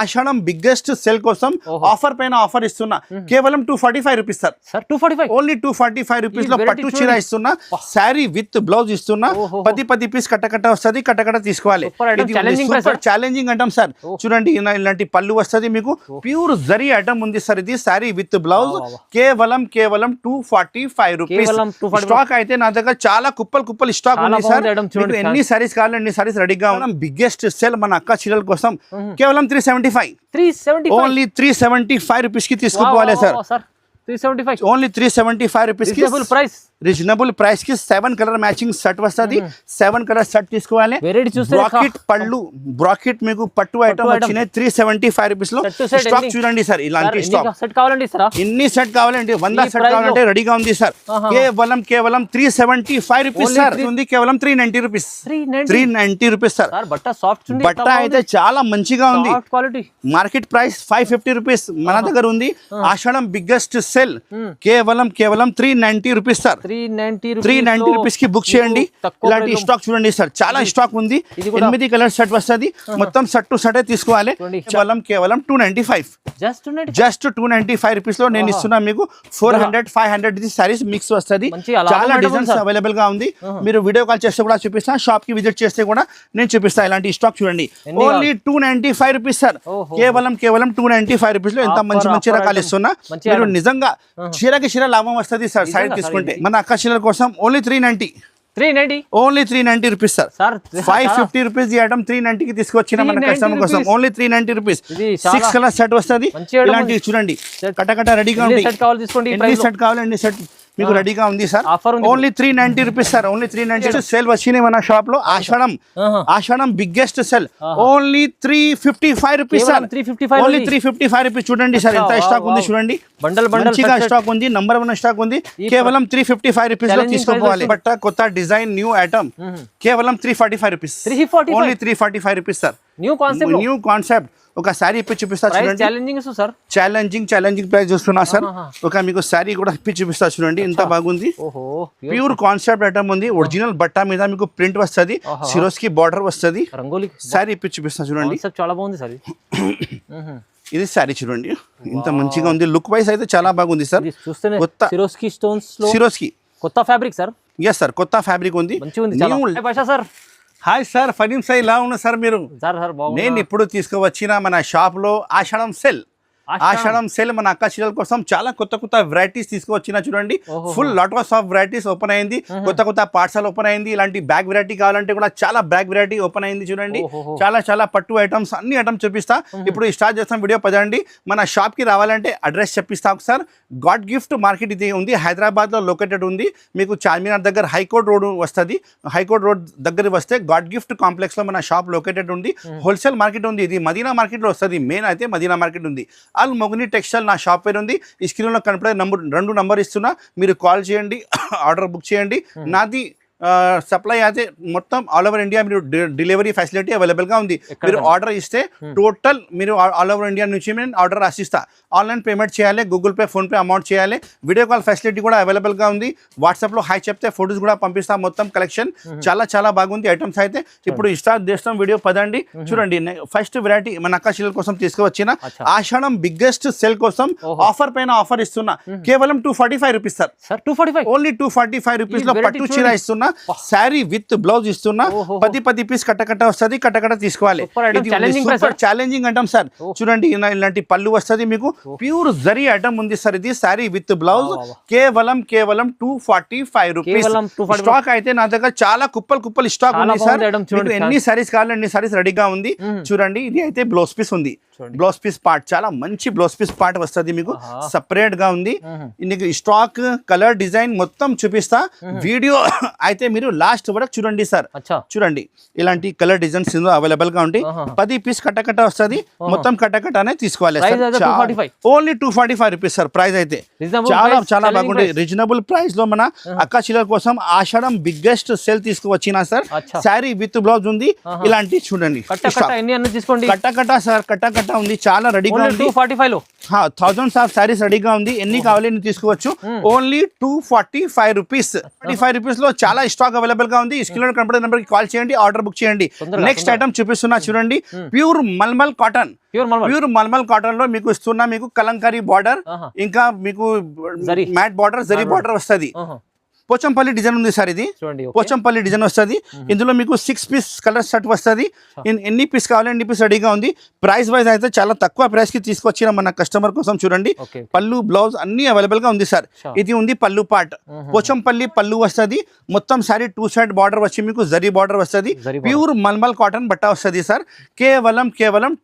ఆషాఢం biggest sale కోసం offer పైన offer ఇస్తున్నా కేవలం 245 rupees sir. Sir 245 only 245 rupees లో పట్టు చీర ఇస్తున్నా, శారీ విత్ బ్లౌజ్ ఇస్తున్నా. 10 పీస్ కట్టకట్ట వస్తుంది, కట్టకట్ట తీసుకోవాలి. సూపర్ ఛాలెంజింగ్ అంటాం సార్. చూడండి ఇలాంటి పళ్ళు వస్తుంది మీకు, ప్యూర్ జరీ ఐటమ్ ఉంది సార్. ఇది శారీ విత్ బ్లౌజ్ కేవలం 245 రూపీస్. స్టాక్ అయితే నా దగ్గర చాలా కుప్పలు స్టాక్ ఉంది సార్. మీకు ఎన్ని సారీస్ కావాలి అన్ని సారీస్ రెడీగా ఉన్నాం. బిగ్గెస్ట్ సేల్ మన అక్క చీరల కోసం కేవలం 375 ఓన్లీ 375 రూపీస్ కి తీసుకోవాలి సార్. 375 ఓన్లీ 375 రూపీస్ కి రీజనబుల్ ప్రైస్ కి 7 కలర్ మ్యాచింగ్ సెట్ వస్తుంది. 7 కలర్ సెట్ తీసుకోవాలి. బ్రాకెట్ పళ్ళు, బ్రాకెట్ మీకు పట్టు ఐటమ్ వచ్చినాయి 375 రూపీస్ లో. స్టాక్ చూడండి సార్, ఇలాంటి స్టాక్ సెట్ కావాలండి సార్. ఎన్ని సెట్ కావాలంటే 100 సెట్ కావాలంటే రెడీగా ఉంది సార్. కేవలం 375 రూపీస్ సార్. ఉంది కేవలం 390 రూపీస్. 390 rupees sir. బట్ట అయితే చాలా మంచిగా ఉంది. మార్కెట్ ప్రైస్ 550 రూపీస్, మన దగ్గర ఉంది. ఆషాఢం బిగ్గెస్ట్ సెల్ కేవలం 390 రూపీస్ సార్. 390 రూపీస్ కి బుక్ చేయండి. ఇలాంటి స్టాక్ చూడండి సార్, చాలా స్టాక్ ఉంది. 8 కలర్ సెట్ వస్తుంది. మొత్తం సెట్ టు సెట్ తీసుకోవాలి. కేవలం 295 జస్ట్ 295 రూపీస్ లో నేను ఇస్తున్నా మీకు. 400-500 సారీస్ మిక్స్ వస్తుంది. చాలా డిజైన్స్ అవైలబుల్ గా ఉంది. మీరు వీడియో కాల్ చేస్తే కూడా చూపిస్తా, షాప్ కి విజిట్ చేస్తే కూడా నేను చూపిస్తా. ఇలాంటి స్టాక్ చూడండి, ఓన్లీ 295 రూపీస్ సార్. కేవలం 295 రూపీస్ లో ఎంత మంచి రకాలు ఇస్తున్నా. మీరు నిజంగా చీరకి చీర లాభం వస్తుంది సార్ సారీ తీసుకుంటే. మన అక్క చీరల కోసం only 390 only 390 rupees sir. 550 rupees ఈ ఐటమ్ 390 కి తీసుకొచ్చిన మన కస్టమర్ కోసం. Only 390 rupees. 6 కలర్ సెట్ వస్తుంది. ఇలాంటి చూడండి కటకట రెడీగా ఉంది. ఎన్ని సెట్ కావాలి అన్ని సెట్ మీకు రెడీగా ఉంది sir. Only 390 rupees sir. Only 390 sale వచ్చినాయి మన షాప్ లో. Ashadham biggest sale only 355 rupees sir. Only 355 rupees. చూడండి సార్ ఎంత స్టాక్ ఉంది చూడండి. మంచిగా స్టాక్ ఉంది, నంబర్ 1 స్టాక్ ఉంది. కేవలం 355 రూపీస్ లో తీసుకోవాలి. బట్ట కొత్త డిజైన్ న్యూ ఐటమ్ కేవలం 345 rupees. Only 345 rupees sir. New concept. ఒక శారీ ఇప్పి చూపిస్తా చూడండి. ఛాలెంజింగ్ ప్రైస్ చూస్తున్నా సార్. ఒక మీకు శారీ కూడా ఇప్పి చూపిస్తా చూడండి, ఎంత బాగుంది. ప్యూర్ కాన్సెప్ట్ ఐటమ్ ఉంది. ఒరిజినల్ బట్ట మీద మీకు ప్రింట్ వస్తుంది, సిరోస్కి బార్డర్ వస్తుంది. శారీ ఇప్పి చూపిస్తా చూడండి, చాలా బాగుంది సార్. ఇది శారీ చూడండి ఇంత మంచిగా ఉంది. లుక్ వైస్ అయితే చాలా బాగుంది సార్. కొత్త సిరోస్కి కొత్త ఫ్యాబ్రిక్ సార్. ఎస్ సార్, కొత్త ఫ్యాబ్రిక్ ఉంది. సార్ హాయ్ సార్, ఫరీం సార్ ఇలా ఉన్నా సార్ మీరు. నేను ఇప్పుడు తీసుకువచ్చిన మన షాప్ లో ఆషాఢం సేల్ మన అక్క చీరల కోసం చాలా కొత్త వెరైటీస్ తీసుకువచ్చిన చూడండి. Full lot of varieties open అయింది. కొత్త పార్సల్ ఓపెన్ అయింది. ఇలాంటి బ్యాగ్ వెరైటీ కావాలంటే కూడా చాలా బ్యాగ్ వెరైటీ ఓపెన్ అయింది చూడండి. చాలా పట్టు ఐటమ్స్, అన్ని ఐటమ్స్ చూపిస్తా. ఇప్పుడు స్టార్ట్ చేస్తాం వీడియో. పదండి మన షాప్ కి రావాలంటే అడ్రస్ చెప్పిస్తా ఒకసారి. గాడ్ గిఫ్ట్ మార్కెట్ ఇది ఉంది, హైదరాబాద్ లో లొకేటెడ్ ఉంది. మీకు చార్మినార్ దగ్గర హైకోర్ట్ రోడ్ వస్తుంది. హైకోర్ట్ రోడ్ దగ్గర వస్తే గాడ్ గిఫ్ట్ కాంప్లెక్స్ లో మన షాప్ లొకేటెడ్ ఉంది. హోల్సేల్ మార్కెట్ ఉంది. ఇది మదీనా మార్కెట్ లో వస్తుంది. మెయిన్ అయితే మదీనా మార్కెట్ ఉంది. అల్ మొగని టెక్స్టైల్ నా షాప్ పేరు ఉంది. ఈ స్క్రీన్లో కనపడే 2 నంబర్ ఇస్తున్నా, మీరు కాల్ చేయండి, ఆర్డర్ బుక్ చేయండి. నాది సప్లై అయితే మొత్తం ఆల్ ఓవర్ ఇండియా మీరు డెలివరీ ఫెసిలిటీ అవైలబుల్గా ఉంది. మీరు ఆర్డర్ ఇస్తే టోటల్ మీరు ఆల్ ఓవర్ ఇండియా నుంచి నేను ఆర్డర్ రాసిస్తా. ఆన్లైన్ పేమెంట్ చేయాలి, గూగుల్ పే, ఫోన్పే అమౌంట్ చేయాలి. వీడియో కాల్ ఫెసిలిటీ కూడా అవైలబుల్గా ఉంది. వాట్సాప్లో హాయ్ చెప్తే ఫొటోస్ కూడా పంపిస్తాం. మొత్తం కలెక్షన్ చాలా బాగుంది ఐటమ్స్ అయితే. ఇప్పుడు స్టార్ట్ చేస్తాం వీడియో. పదండి చూడండి. ఫస్ట్ వెరైటీ మన అక్క చీరల కోసం తీసుకువచ్చిన ఆషాఢం బిగ్గెస్ట్ సేల్ కోసం ఆఫర్ పైన ఆఫర్ ఇస్తున్నా. కేవలం 245 రూపీస్ సార్. ఓన్లీ 245 రూపీస్ లో పట్టు చీర ఇస్తున్నా, శారీ విత్ బ్లౌజ్ ఇస్తున్నా. 10 పీస్ కట్టకట్ట వస్తుంది, కట్టకట్ట తీసుకోవాలి. సూపర్ ఛాలెంజింగ్ అంటాం సార్. చూడండి ఇలాంటి పళ్ళు వస్తుంది మీకు, ప్యూర్ జరీ ఐటమ్ ఉంది సార్. ఇది శారీ విత్ బ్లౌజ్ కేవలం 245 రూపీస్. స్టాక్ అయితే నా దగ్గర చాలా కుప్పలు స్టాక్ ఉంది సార్. ఎన్ని సారీస్ కావాలి అన్ని సారీస్ రెడీగా ఉంది. చూడండి ఇది అయితే బ్లౌజ్ పీస్ ఉంది. బ్లౌజ్ పీస్ పార్ట్ చాలా మంచి బ్లౌజ్ పీస్ పార్ట్ వస్తుంది మీకు, సపరేట్ గా ఉంది. ఇందుకు స్టాక్, కలర్, డిజైన్ మొత్తం చూపిస్తా. వీడియో అయితే మీరు లాస్ట్ వరకు చూడండి సార్. చూడండి ఇలాంటి కలర్ డిజైన్స్ అవైలబుల్ గా ఉంటాయి. 10 పీస్ కట్టకట్ట వస్తుంది. మొత్తం కట్టకట్టానే తీసుకోవాలి. Only 245 rupees sir. ప్రైస్ అయితే చాలా బాగుంటుంది. రీజనబుల్ ప్రైస్ లో మన అక్క చీరల కోసం ఆషాఢం బిగ్గెస్ట్ సేల్ తీసుకువచ్చిన సార్. శారీ విత్ బ్లౌజ్ ఉంది. ఇలాంటి చూడండి కట్టకట్ట సార్, కట్టకట్ట ఉంది. చాలా రెడీగా ఉంది. 1000 ఆఫ్ సారీస్ రెడీగా ఉంది. ఎన్ని కావాలి తీసుకోవచ్చు. Only 245 rupees. 45 రూపీస్ లో చాలా స్టాక్ అవైలబుల్ గా ఉంది. స్క్రీన్ లో కనపడే నెంబర్ కి కాల్ చేయండి, ఆర్డర్ బుక్ చేయండి. నెక్స్ట్ ఐటమ్ చూపిస్తున్నా చూడండి, pure mulmul cotton. Pure mulmul cotton లో మీకు ఇస్తున్నా, మీకు కలంకారీ బార్డర్, ఇంకా మీకు మ్యాట్ బార్డర్, జరీ బార్డర్ వస్తుంది. పోచంపల్లి డిజైన్ ఉంది సార్, ఇది పోచంపల్లి డిజైన్ వస్తుంది. ఇందులో మీకు 6 పీస్ కలర్ సెట్ వస్తుంది. ఎన్ని పీస్ కావాలి ఎన్ని పీస్ రెడీగా ఉంది. ప్రైస్ వైజ్ అయితే చాలా తక్కువ ప్రైస్ కి తీసుకొచ్చిన మన కస్టమర్ కోసం. చూడండి, పళ్ళు బ్లౌజ్ అన్ని అవైలబుల్ గా ఉంది సార్. ఇది ఉంది పళ్ళు పార్ట్, పోచంపల్లి పళ్ళు వస్తుంది. మొత్తం సారీ 2 సైడ్ బార్డర్ వచ్చి మీకు జరీ బార్డర్ వస్తుంది. ప్యూర్ మల్మల్ కాటన్ బట్ట వస్తుంది సార్. కేవలం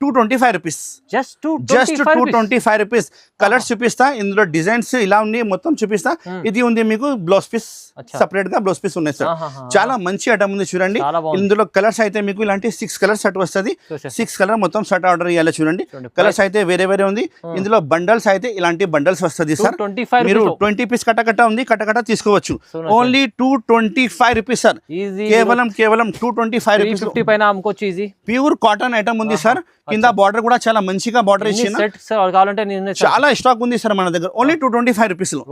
225 రూపీస్, జస్ట్ 225 రూపీస్. కలర్స్ చూపిస్తా, ఇందులో డిజైన్స్ ఇలా ఉన్నాయి, మొత్తం చూపిస్తా. ఇది ఉంది మీకు బ్లౌజ్ పీస్, సెపరేట్ గా బ్లౌజ్ పీస్ ఉన్నాయి సార్. చాలా మంచి ఐటమ్ ఉంది చూడండి. ఇందులో కలర్స్ అయితే మీకు ఇలాంటి 6 కలర్ సెట్ వస్తుంది. 6 కలర్ మొత్తం సెట్ ఆర్డర్ ఇవ్వాలి. చూడండి, కలర్స్ అయితే వేరే వేరే ఉంది. ఇందులో బండల్స్ అయితే ఇలాంటి బండల్స్ వస్తుంది సార్. మీరు 20 పీస్ కట్టకట్ట ఉంది, కట్టకట్ట తీసుకోవచ్చు. Only 225 rupees sir. కేవలం 225 రూపీస్. ప్యూర్ కాటన్ ఐటమ్ ఉంది సార్. కింద బార్డర్ కూడా చాలా మంచిగా బార్డర్ ఇచ్చిన, చాలా స్టాక్ ఉంది సార్ మన దగ్గర. ఓన్లీ 225 రూపీస్ లో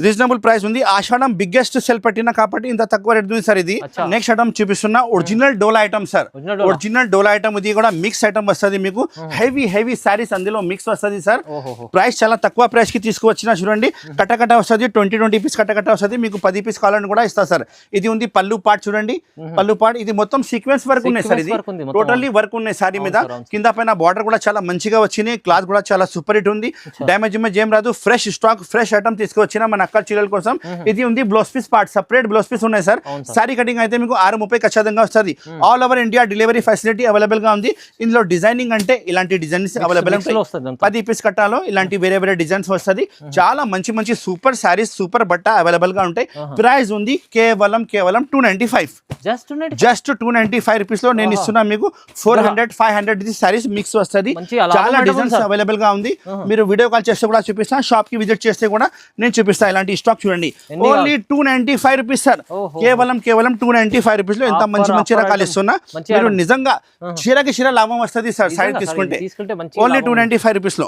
రీజనబుల్ ప్రైస్ ఉంది. ఆషాఢం బిగ్గెస్ట్ సెల్ పెట్టిన కాబట్టి ఇంత తక్కువ రేట్ ఉంది సార్. ఇది నెక్స్ట్ ఐటమ్ చూపిస్తున్నా, ఒరిజినల్ డోలా ఐటమ్ సార్. ఒరిజినల్ డోలా ఐటమ్, ఇది కూడా మిక్స్ ఐటమ్ వస్తుంది మీకు. హెవీ సారీస్ అందులో మిక్స్ వస్తుంది సార్. ప్రైస్ చాలా తక్కువ ప్రైస్ కి తీసుకువచ్చిన. చూడండి, కట్టకట్ట వస్తుంది. 20 పీస్ కట్టకట్ట వస్తుంది మీకు. 10 పీస్ కావాలని కూడా ఇస్తా సార్. ఇది ఉంది పళ్ళు పార్ట్. చూడండి, పళ్ళు పార్ట్ ఇది మొత్తం సీక్వెన్స్ వర్క్ ఉన్నాయి సార్. ఇది టోటల్లీ వర్క్ ఉన్నాయి సారీ మీద. కింద పైన బార్డర్ కూడా చాలా మంచిగా వచ్చినాయి. క్లాత్ కూడా చాలా సూపర్ హిట్ ఉంది. డ్యామేజ్ ఏం రాదు. ఫ్రెష్ స్టాక్, ఫ్రెష్ ఐటమ్ తీసుకువచ్చిన మన అక్క చీరల కోసం. ఇది ఉంది blouse piece part, separate blouse piece ఉన్నాయి సార్. సారీ కటింగ్ అయితే మీకు 630 ఖచ్చితంగా వస్తుంది. All over India delivery facility available గా ఉంది. ఇందులో డిజైనింగ్ అంటే ఇలాంటి డిజైన్స్ అవైలబుల్ ఉంటాయి. 10 పీస్ కట్టాలో ఇలాంటి వేరే వేరే డిజైన్స్ వస్తుంది. చాలా మంచి సూపర్ సారీస్, సూపర్ బట్ట అవైలబుల్ గా ఉంటాయి. ప్రైస్ ఉంది కేవలం 295, జస్ట్ 295 రూపీస్ లో నేను ఇస్తున్నా మీకు. 400-500 సారీస్ మిక్స్ వస్తుంది. చాలా డిజైన్స్ అవైలబుల్ గా ఉంది. మీరు వీడియో కాల్ చేస్తే కూడా చూపిస్తా, షాప్ కి విజిట్ చేస్తే కూడా నేను చూపిస్తా. ఇలాంటి స్టాక్ చూడండి, ఓన్లీ 295 రూపీస్ సార్. కేవలం 295 రూపీస్ లో ఎంత మంచి రకాలు ఇస్తున్నా. మీరు నిజంగా చీరకి చీర లాభం వస్తుంది సార్ సారీ తీసుకుంటే. ఓన్లీ 295 రూపీస్ లో.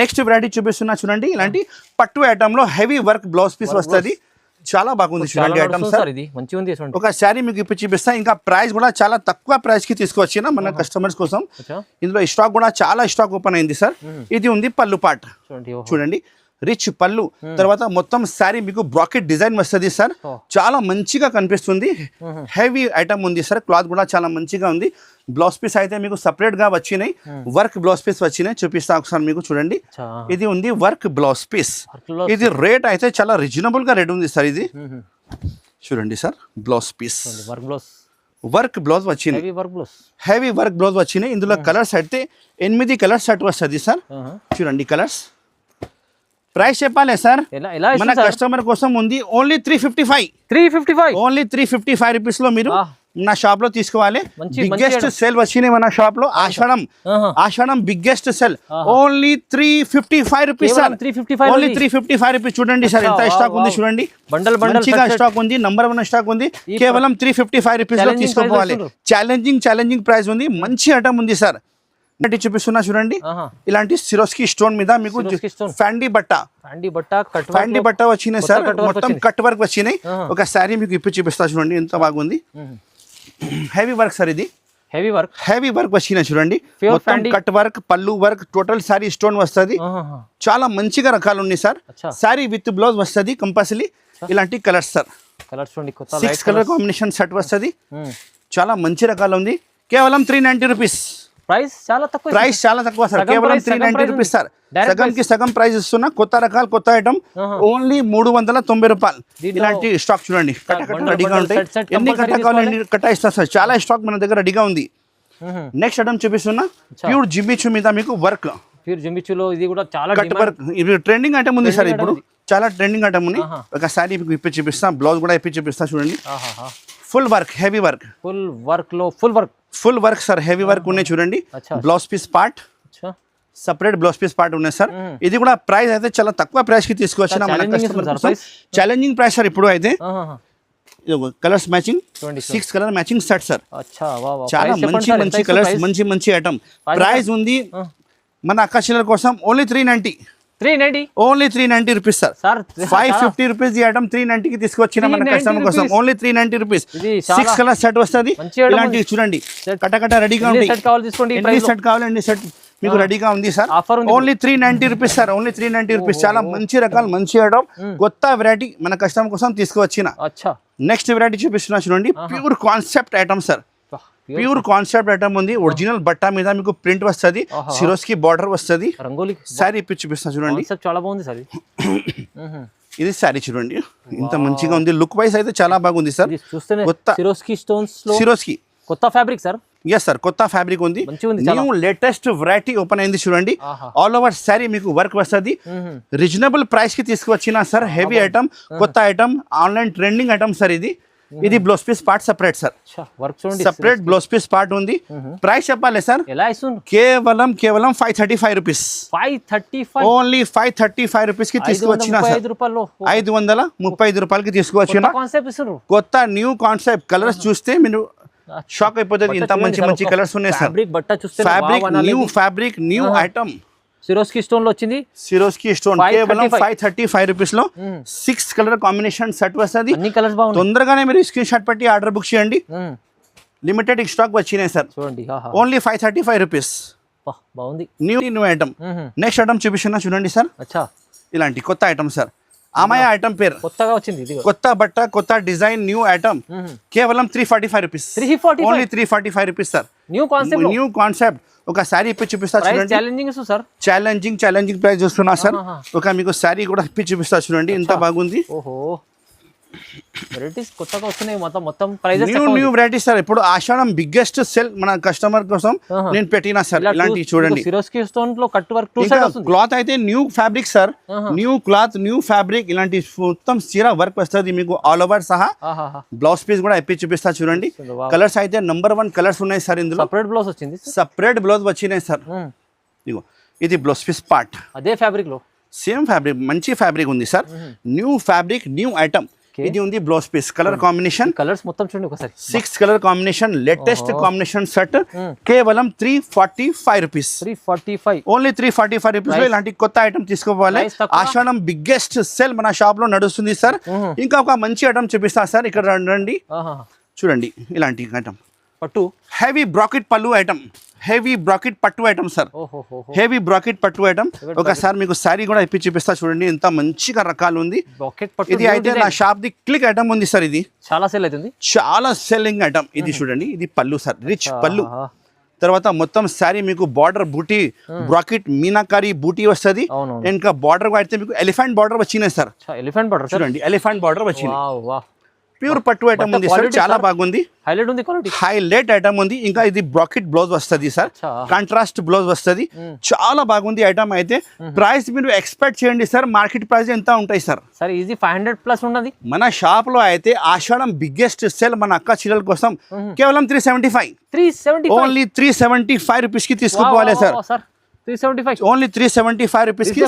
నెక్స్ట్ వెరైటీ చూపిస్తున్నా చూడండి, ఇలాంటి పట్టు ఐటమ్ లో హెవీ వర్క్ బ్లౌజ్ పీస్ వస్తుంది. చాలా బాగుంది చూడండి ఐటమ్ సార్. ఒక శారీ మీకు ఇప్పుడు చూపిస్తా. ఇంకా ప్రైస్ కూడా చాలా తక్కువ ప్రైస్ కి తీసుకొచ్చిన మన కస్టమర్స్ కోసం. ఇందులో స్టాక్ కూడా చాలా స్టాక్ ఓపెన్ అయింది సార్. ఇది ఉంది పళ్ళు పార్ట్. చూడండి, రిచ్ పళ్ళు, తర్వాత మొత్తం శారీ మీకు బ్రాకెట్ డిజైన్ వస్తుంది సార్. చాలా మంచిగా కనిపిస్తుంది. హెవీ ఐటమ్ ఉంది సార్. క్లాత్ కూడా చాలా మంచిగా ఉంది. బ్లౌజ్ పీస్ అయితే మీకు సపరేట్ గా వచ్చినాయి. వర్క్ బ్లౌజ్ పీస్ వచ్చినాయి. చూపిస్తా ఒకసారి మీకు. చూడండి, ఇది ఉంది వర్క్ బ్లౌజ్ పీస్. ఇది రేట్ అయితే చాలా రీజనబుల్ గా రేట్ ఉంది సార్. ఇది చూడండి sir, blouse piece work blouse వచ్చినాయి. హెవీ వర్క్ బ్లౌజ్ వచ్చినాయి. ఇందులో కలర్స్ అయితే 8 కలర్స్ సెట్ వస్తుంది సార్. చూడండి కలర్స్. ప్రైస్ చెప్పాలి సార్, మన కస్టమర్ కోసం ఉంది. ఓన్లీ 355, ఓన్లీ 355 రూపీస్ లో మీరు నా షాప్ లో తీసుకోవాలి. బిగ్గెస్ట్ సేల్ వచ్చినాయి మన షాప్ లో. Ashadham biggest sale. Only 355 rupees sir. Only 355 rupees. చూడండి సార్ ఎంత స్టాక్ ఉంది. చూడండి, మంచిగా స్టాక్ ఉంది. నంబర్ 1 స్టాక్ ఉంది. కేవలం 355 రూపీస్ లో తీసుకోవాలి. ఛాలెంజింగ్ ప్రైస్ ఉంది. మంచి ఐటమ్ ఉంది సార్. చూపిస్తున్నా చూడండి, ఇలాంటి సిరోస్కి స్టోన్ మీద మీకు ఫ్యాండీ బట్ట వచ్చినాయి సార్. మొత్తం కట్ వర్క్ వచ్చినాయి. ఒక శారీ మీకు ఇప్పుడు చూపిస్తా చూడండి, ఎంత బాగుంది. Heavy work sir. ఇది హెవీ వర్క్ వచ్చినాయి చూడండి. మొత్తం కట్ వర్క్, పళ్ళు వర్క్, టోటల్ శారీ స్టోన్ వస్తుంది. చాలా మంచిగా రకాలు ఉన్నాయి సార్. శారీ విత్ బ్లౌజ్ వస్తుంది కంపల్సరీ. ఇలాంటి colours sir. 6 colour combination set వస్తుంది. చాలా మంచి రకాలు ఉంది. కేవలం 390 రూపీస్. ప్రైస్ చాలా తక్కువ సార్. కేవలం 390 రూపీస్ సార్. సగంకి సగం ప్రైస్ ఇస్తున్నా. కొత్త రకాలు, కొత్త ఐటమ్. ఓన్లీ 390 రూపాయలు. ఇలాంటి స్టాక్ చూడండి, కట్ట రెడీగా ఉంటాయి. ఎన్ని కట్ట కావాలి కట్ట ఇస్తా సార్. చాలా స్టాక్ మన దగ్గర రెడీగా ఉంది. నెక్స్ట్ ఐటమ్ చూపిస్తున్నా, ప్యూర్ జిమ్మిచు మీద మీకు వర్క్. Cut work. ఇది ట్రెండింగ్ ఐటమ్ ఉంది సార్. ఇప్పుడు చాలా ట్రెండింగ్ ఐటమ్ ఉంది. ఒక శారీ మీకు ఇప్పి చూపిస్తా, బ్లౌజ్ కూడా ఇప్పి చూపిస్తా చూడండి. Full work, heavy work. Full work sir. Heavy work ఉన్నాయి చూడండి. Blouse piece part, separate blouse piece part ఉన్నాయి సార్. ఇది కూడా ప్రైస్ అయితే చాలా తక్కువ ప్రైస్ కి తీసుకొచ్చిన మన కస్టమర్ కోసం. Challenging price sir. ఇప్పుడు అయితే colours matching, 6 colour matching set sir. చాలా మంచి కలర్స్, మంచి ఐటమ్. ప్రైస్ ఉంది మన అక్క చీరల కోసం only 390. 390 only 390 rupees sir. Sir 550 rupees ఈ ఐటమ్ 390 కి తీసుకొచ్చిన మన 390 కస్టమర్ కోసం. Only 390 rupees. ఇది 6 కలర్ సెట్ వస్తుంది. మంచి item ఇలాంటివి చూడండి కటకట రెడీగా ఎన్ని ఉంది. సెట్ కావాలి తీసుకోండి. ఈ ఎన్ని ప్రైస్ లో సెట్ కావాలి ఎన్ని సెట్ మీకు రెడీగా ఉంది సార్. ఆఫర్ ఉంది. Only 390 rupees sir. Only 390 rupees. చాలా మంచి రకాలు మంచి ఐటమ్ కొత్త వెరైటీ మన కస్టమర్ కోసం తీసుకువచ్చిన. అచ్చా నెక్స్ట్ వెరైటీ చూపిస్తున్నా చూడండి. Pure concept item sir. Pure concept item ఉంది. ఒరిజినల్ బట్ట మీద మీకు ప్రింట్ వస్తుంది. సిరోస్కి బార్డర్ వస్తుంది. రంగోలి సారీ ఇప్పి చూపిస్తున్నా చూడండి. కాన్సెప్ట్ చాలా బాగుంది సార్. ఇది సారీ చూడండి ఇంత మంచిగా ఉంది. లుక్ వైస్ అయితే చాలా బాగుంది సార్. చూస్తేనే కొత్త సిరోస్కి స్టోన్స్ లో సిరోస్కి కొత్త ఫ్యాబ్రిక్ సార్. ఎస్ సార్ కొత్త ఫ్యాబ్రిక్ ఉంది. మంచిగా ఉంది చాలా. న్యూ లేటెస్ట్ వెరైటీ ఓపెన్ అయింది చూడండి. ఆల్ ఓవర్ సారీ మీకు వర్క్ వస్తుంది. రీజనబుల్ ప్రైస్ కి తీసుకువచ్చిన సార్. హెవీ ఐటమ్ కొత్త item online trending item sir. ఇది blouse piece part separate sir. Work చూడండి సెపరేట్ బ్లౌజ్ పీస్ పార్ట్ ఉంది. ప్రైస్ చెప్పాలి సార్. ఎలా ఇస్తుంది? కేవలం 535 రూపీస్. 535 ఓన్లీ 535 రూపీస్ కి తీసుకువచ్చిన సార్. 535 రూపాయలకి తీసుకువచ్చిన కాన్సెప్ట్ ఇస్తున్నారు. కొత్త న్యూ కాన్సెప్ట్. కలర్స్ చూస్తే మీరు షాక్ అయిపోతుంది. ఇంత మంచి మంచి కలర్స్ ఉన్నాయి సార్. ఫ్యాబ్రిక్ బట్ట చూస్తే fabric new item. Swarovski stone లో వచ్చింది. సిరోస్కి స్టోన్ కేవలం 535 రూపీస్ లో 6 కలర్ కాంబినేషన్ సెట్ వస్తుంది. అన్ని కలర్స్ బాగున్నాయి. తొందరగానే మీరు స్క్రీన్ షాట్ పెట్టి ఆర్డర్ బుక్ చేయండి. లిమిటెడ్ స్టాక్ వచ్చినాయి సార్. చూడండి ఓన్లీ 535 రూపీస్. బాగుంది. New item. నెక్స్ట్ ఐటమ్ చూపిస్తున్నా చూడండి సార్. అచ్చా ఇలాంటి కొత్త ఐటమ్ సార్. అమాయ ఐటమ్ పేరు కొత్తగా వచ్చింది. ఇది కొత్త బట్ట కొత్త డిజైన్ న్యూ ఐటమ్. కేవలం 345 rupees. Only 345 rupees sir. New concept. ఒక శారీ ఇప్పి చూపిస్తా చూడండి. ఛాలెంజింగ్ ప్రైస్ చూస్తున్నా సార్. ఒక మీకు శారీ కూడా ఇప్పి చూపిస్తా చూడండి ఎంత బాగుంది. ఓహో వెరైటీస్ కొత్తగా వస్తున్నాయి. మొత్తం ప్రైజెస్ న్యూ వెరైటీస్ సార్. ఇప్పుడు ఆషాఢం బిగ్గెస్ట్ సెల్ మన కస్టమర్ కోసం నేను పెట్టినా సార్. ఇలాంటివి చూడండి. సిరోస్కి స్టోన్ లో కట్ వర్క్ టూ సైడ్ వస్తుంది. క్లాత్ అయితే new fabric sir. New cloth new fabric. ఇలాంటి మొత్తం చీర వర్క్ వస్తుంది మీకు ఆల్ ఓవర్ సహా. బ్లౌజ్ పీస్ కూడా ఇప్పి చూపిస్తా చూడండి. కలర్స్ అయితే నంబర్ 1 కలర్స్ ఉన్నాయి సార్. ఇందులో సెపరేట్ బ్లౌజ్ వచ్చింది. సెపరేట్ బ్లౌజ్ వచ్చినాయి సార్. ఇగో ఇది బ్లౌజ్ పీస్ పార్ట్. అదే ఫ్యాబ్రిక్ లో సేమ్ ఫ్యాబ్రిక్ మంచి ఫ్యాబ్రిక్ ఉంది sir. New fabric new item. ఇది ఉంది blouse piece. Colour combination colours మొత్తం చూడండి ఒకసారి. 6 colour combination latest combination set. కేవలం 345 రూపీస్. 345 ఓన్లీ 345 రూపీస్ లో ఇలాంటి కొత్త ఐటమ్ తీసుకోవాలి. ఆషాఢం బిగ్గెస్ట్ సెల్ మన షాప్ లో నడుస్తుంది సార్. ఇంకా ఒక మంచి ఐటమ్ చూపిస్తా సార్. ఇక్కడ రండి చూడండి. ఇలాంటి ఐటమ్ పట్టు హెవీ బ్రాకెట్ పళ్ళు ఐటమ్. హెవీ బ్రాకెట్ పట్టు ఐటమ్ సార్. హెవీ బ్రాకెట్ పట్టు ఐటమ్. ఒకసారి మీకు శారీ కూడా ఇప్పి చూపిస్తా చూడండి. ఎంత మంచిగా రకాలు ఉంది. ఇది అయితే నా షాప్ ది క్లిక్ ఐటమ్ ఉంది సార్. ఇది చాలా సేల్ అవుతుంది. చాలా సెల్లింగ్ ఐటమ్. ఇది చూడండి. ఇది పళ్ళు సార్. రిచ్ పళ్ళు. తర్వాత మొత్తం శారీ మీకు బార్డర్ బూటీ బ్రాకెట్ మీనాకారి బూటీ వస్తుంది. ఇంకా బార్డర్ అయితే మీకు ఎలిఫెంట్ బార్డర్ వచ్చినాయి సార్. ఎలిఫెంట్ బార్డర్ చూడండి. ఎలిఫెంట్ బార్డర్ వచ్చింది. ప్యూర్ పట్టు ఐటమ్ ఉంది సార్. చాలా బాగుంది. హైలైట్ ఉంది క్వాలిటీ. హైలైట్ ఐటమ్ ఉంది. ఇంకా ఇది బ్రాకెట్ బ్లౌజ్ వస్తుంది సార్. కాంట్రాస్ట్ బ్లౌజ్ వస్తుంది. చాలా బాగుంది ఐటమ్ అయితే. ప్రైస్ మీరు ఎక్స్పెక్ట్ చేయండి సార్. మార్కెట్ ప్రైస్ ఎంత ఉంటాయి సార్? సార్ ఈజీ 500+ ఉన్నది. మన షాప్ లో అయితే ఆషాఢం బిగ్గెస్ట్ సేల్ మన అక్క చీరల కోసం కేవలం 375. ఓన్లీ 375 రూపీస్ కి తీసుకోవాలి సార్. 375 ఓన్లీ 375 రూపీస్ కి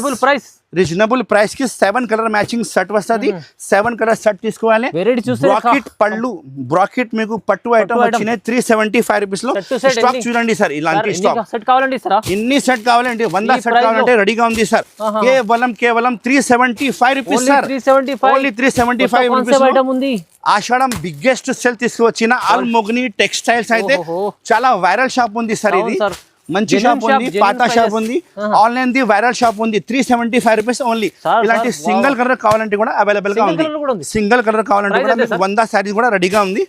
రీజనబుల్ ప్రైస్ కి 7 కలర్ మ్యాచింగ్ సెట్ వస్తుంది. 7 కలర్ సెట్ తీసుకోవాలి. బ్రాకెట్ పళ్ళు బ్రాకెట్ మీకు పట్టు ఐటమ్ వచ్చినాయి 375 రూపీస్ లో. స్టాక్ చూడండి సార్. ఇలాంటి స్టాక్ సెట్ కావాలండి సార్. ఇన్ని సెట్ కావాలండి 100 సెట్ కావాలంటే రెడీగా ఉంది సార్. కేవలం 375 rupees sir. Only 375 rupees. Ashadham biggest sale తీసుకువచ్చిన ఆల్మోగ్ని టెక్స్టైల్స్ అయితే చాలా వైరల్ షాప్ ఉంది సార్. ఇది మంచి షాప్ ఉంది. పాత షాప్ ఉంది. ఆన్లైన్ ది వైరల్ షాప్ ఉంది. 375 రూపీస్ ఓన్లీ. ఇలాంటి సింగిల్ కలర్ కావాలంటే కూడా అవైలబుల్ గా ఉంది. సింగిల్ కలర్ కావాలంటే కూడా మీకు 100 సారీస్ కూడా రెడీగా ఉంది.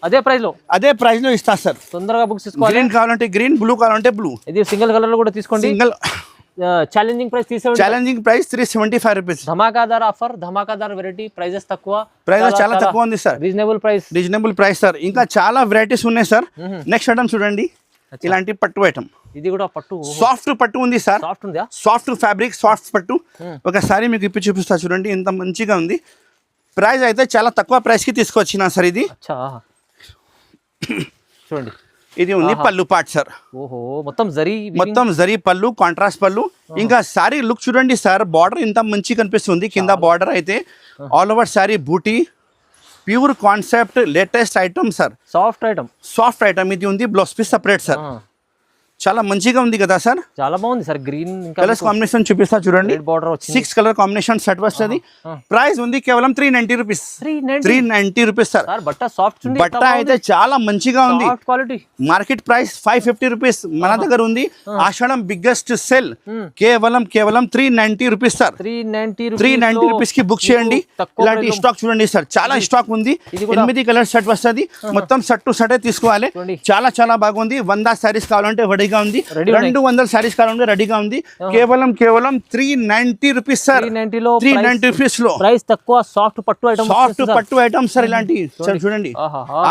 అదే ప్రైస్ లో ఇస్తా సార్. తొందరగా బుక్ చేసుకోవాలి. గ్రీన్ కావాలంటే గ్రీన్, బ్లూ కావాలంటే బ్లూ. ఇది సింగిల్ కలర్ లో కూడా తీసుకోండి. Single challenging price 375 rupees. ధమాకాదార్ ఆఫర్. ధమాకాదార్ వెరైటీ. ప్రైజెస్ తక్కువ. ప్రైజెస్ చాలా తక్కువ ఉంది సార్. Reasonable price sir. ఇంకా చాలా వెరైటీస్ ఉన్నాయి సార్. నెక్స్ట్ ఐటమ్ చూడండి. ఇలాంటి పట్టు ఐటమ్. ఇది కూడా పట్టు. సాఫ్ట్ పట్టు ఉంది సార్. సాఫ్ట్ ఉందా? సాఫ్ట్ ఫ్యాబ్రిక్ సాఫ్ట్ పట్టు. ఒకసారి మీకు ఇప్పి చూపిస్తా చూడండి. ఎంత మంచిగా ఉంది. ప్రైస్ అయితే చాలా తక్కువ ప్రైస్ కి తీసుకొచ్చిన సార్. ఇది చూడండి. ఇది ఉంది పళ్ళు పార్ట్ సార్. ఓహో మొత్తం జరీ పళ్ళు కాంట్రాస్ట్ పళ్ళు. ఇంకా సారీ లుక్ చూడండి సార్. బార్డర్ ఇంత మంచి కనిపిస్తుంది. కింద బార్డర్ అయితే ఆల్ ఓవర్ సారీ బూటీ. Pure concept latest item sir. Soft item. ఇది ఉంది బ్లౌజ్ పీస్ సపరేట్ సార్. చాలా మంచిగా ఉంది కదా సార్. చాలా బాగుంది సార్. గ్రీన్ ఇంకా కలర్స్ కాంబినేషన్ చూపిస్తా చూడండి. బార్డర్ వచ్చింది. 6 కలర్ కాంబినేషన్ సెట్ వస్తుంది. ప్రైస్ ఉంది కేవలం 390 రూపీస్. 390 rupees sir. బట్ట సాఫ్ట్ ఉంది. బట్ట అయితే చాలా మంచిగా ఉంది. Soft quality. Market price 550 rupees, మన దగ్గర ఉంది ఆషాఢం బిగ్గెస్ట్ సెల్ కేవలం 390 రూపీస్ సార్. 390 రూపీస్ కి బుక్ చేయండి. ఇలాంటి స్టాక్ చూడండి సార్, చాలా స్టాక్ ఉంది. 8 కలర్ సెట్ వస్తుంది. మొత్తం సెట్ టు సెట్ తీసుకోవాలి. చాలా చాలా బాగుంది. 100 సారీస్ కావాలంటే రెడీగా ఉంది. 200 సారీస్ కావాలంటే రెడీగా ఉంది. కేవలం 390 రూపీస్ సార్. 390 రూపీస్ లో ప్రైస్ తక్కువ. సాఫ్ట్ పట్టు ఐటమ్. సాఫ్ట్ పట్టు ఐటమ్ సార్. ఇలాంటి సార్ చూడండి,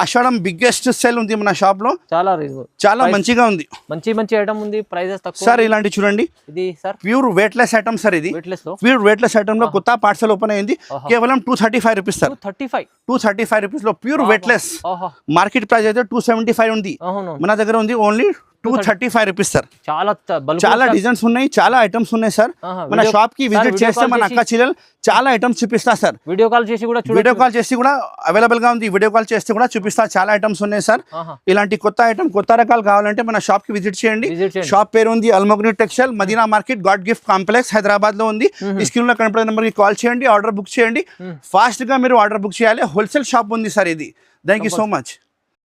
ఆషాఢం బిగ్గెస్ట్ సెల్ ఉంది మన షాప్ లో. చాలా మంచిగా ఉంది. మంచి ఐటమ్ ఉంది. ప్రైసెస్ తక్కువ సార్. ఇలాంటి చూడండి, ఇది sir pure weightless item sir. ఇది ప్యూర్ వెయిట్లెస్ ఐటమ్ లో కొత్త పార్సల్ ఓపెన్ అయింది. కేవలం 235 రూపీస్ సార్. 235 రూపీస్ లో ప్యూర్ వెయిట్లెస్. మార్కెట్ ప్రైస్ అయితే 275 ఉంది, మన దగ్గర ఉంది ఓన్లీ 235 రూపీస్ సార్. చాలా డిజైన్స్ ఉన్నాయి, చాలా ఐటమ్స్ ఉన్నాయి సార్. మన షాప్ కి విజిట్ చేస్తే మన అక్క చెల్లెలు చాలా ఐటమ్స్ చూపిస్తా సార్. వీడియో కాల్ చేసి కూడా అవైలబుల్ గా ఉంది. వీడియో కాల్ చేస్తే కూడా చూపిస్తా. చాలా ఐటమ్స్ ఉన్నాయి సార్. ఇలాంటి కొత్త ఐటమ్, కొత్త రకాలు కావాలంటే మన షాప్ కి విజిట్ చేయండి. షాప్ పేరు ఉంది Almogni textile, Madina market, God gift complex, Hyderabad లో ఉంది. ఈ స్క్రీన్ లో కనపడే నెంబర్ కి కాల్ చేయండి, ఆర్డర్ బుక్ చేయండి. ఫాస్ట్ గా మీరు ఆర్డర్ బుక్ చేయాలి. హోల్సేల్ షాప్ ఉంది సార్ ఇది. Thank you so much.